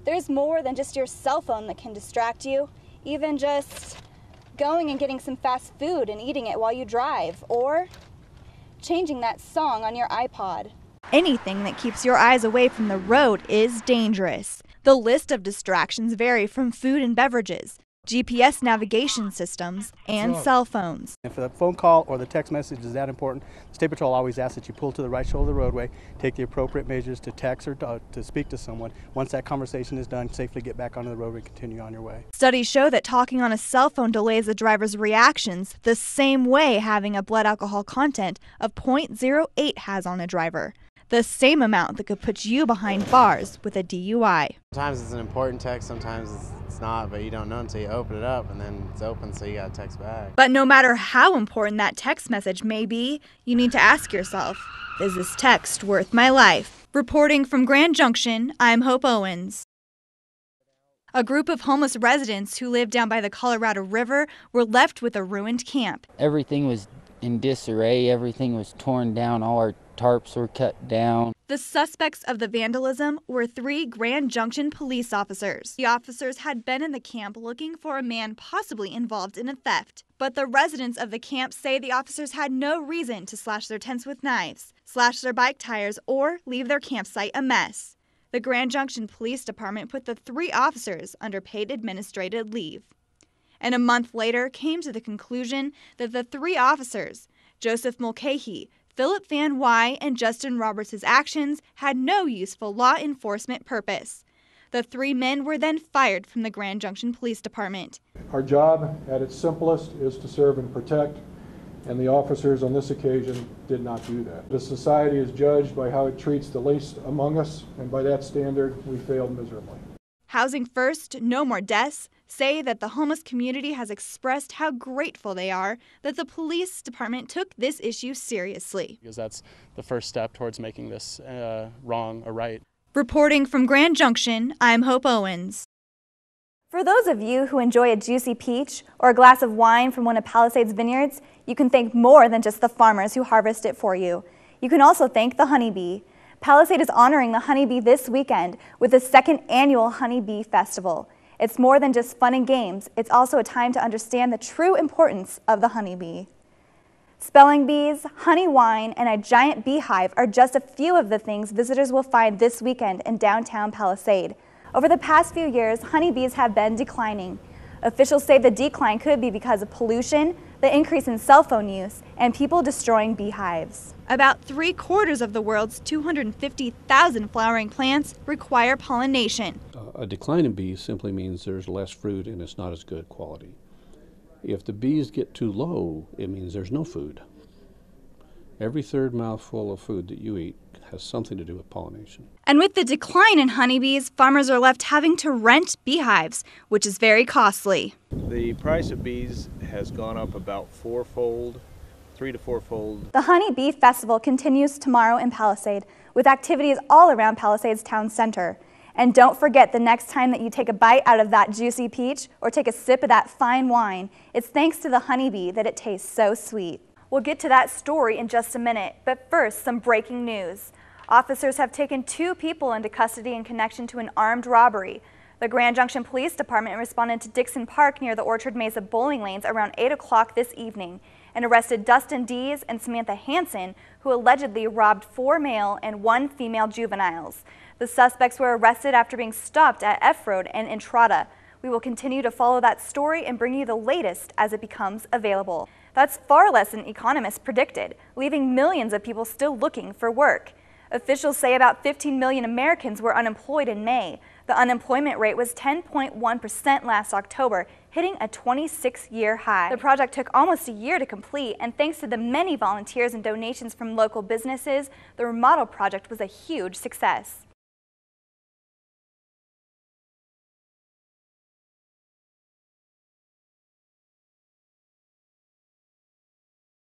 There's more than just your cell phone that can distract you, even just going and getting some fast food and eating it while you drive, or changing that song on your iPod. Anything that keeps your eyes away from the road is dangerous. The list of distractions vary from food and beverages, GPS navigation systems, and cell phones. If the phone call or the text message is that important, the State Patrol always asks that you pull to the right shoulder of the roadway, take the appropriate measures to text or to speak to someone. Once that conversation is done, safely get back onto the roadway and continue on your way. Studies show that talking on a cell phone delays the driver's reactions the same way having a blood alcohol content of 0.08 has on a driver. The same amount that could put you behind bars with a DUI. Sometimes it's an important text, sometimes it's not, but you don't know until you open it up, and then it's open, so you got to text back. But no matter how important that text message may be, you need to ask yourself, is this text worth my life? Reporting from Grand Junction, I'm Hope Owens. A group of homeless residents who live down by the Colorado River were left with a ruined camp. Everything was in disarray, everything was torn down, all our tarps were cut down. The suspects of the vandalism were 3 Grand Junction police officers. The officers had been in the camp looking for a man possibly involved in a theft. But the residents of the camp say the officers had no reason to slash their tents with knives, slash their bike tires, or leave their campsite a mess. The Grand Junction Police Department put the 3 officers under paid administrative leave. And a month later came to the conclusion that the 3 officers, Joseph Mulcahy, Philip Van Wy, and Justin Roberts' actions had no useful law enforcement purpose. The 3 men were then fired from the Grand Junction Police Department. Our job at its simplest is to serve and protect, and the officers on this occasion did not do that. The society is judged by how it treats the least among us, and by that standard, we failed miserably. Housing First, No More Deaths say that the homeless community has expressed how grateful they are that the police department took this issue seriously. Because that's the first step towards making this wrong a right. Reporting from Grand Junction, I'm Hope Owens. For those of you who enjoy a juicy peach or a glass of wine from one of Palisades' vineyards, you can thank more than just the farmers who harvest it for you. You can also thank the honeybee. Palisade is honoring the honeybee this weekend with the 2nd annual Honeybee Festival. It's more than just fun and games. It's also a time to understand the true importance of the honeybee. Spelling bees, honey wine, and a giant beehive are just a few of the things visitors will find this weekend in downtown Palisade. Over the past few years, honeybees have been declining. Officials say the decline could be because of pollution, the increase in cell phone use, and people destroying beehives. About 3/4 of the world's 250,000 flowering plants require pollination. A decline in bees simply means there's less fruit and it's not as good quality. If the bees get too low, it means there's no food. Every 3rd mouthful of food that you eat has something to do with pollination. And with the decline in honeybees, farmers are left having to rent beehives, which is very costly. The price of bees has gone up about 4-fold, 3 to 4-fold. The Honeybee Festival continues tomorrow in Palisade with activities all around Palisade's town center. And don't forget, the next time that you take a bite out of that juicy peach or take a sip of that fine wine, it's thanks to the honeybee that it tastes so sweet. We'll get to that story in just a minute, but first, some breaking news. Officers have taken 2 people into custody in connection to an armed robbery. The Grand Junction Police Department responded to Dixon Park near the Orchard Mesa bowling lanes around 8 o'clock this evening and arrested Dustin Dees and Samantha Hansen, who allegedly robbed 4 male and 1 female juveniles. The suspects were arrested after being stopped at F Road and Entrada. We will continue to follow that story and bring you the latest as it becomes available. That's far less than economists predicted, leaving millions of people still looking for work. Officials say about 15 million Americans were unemployed in May. The unemployment rate was 10.1% last October, hitting a 26-year high. The project took almost a year to complete, and thanks to the many volunteers and donations from local businesses, the remodel project was a huge success.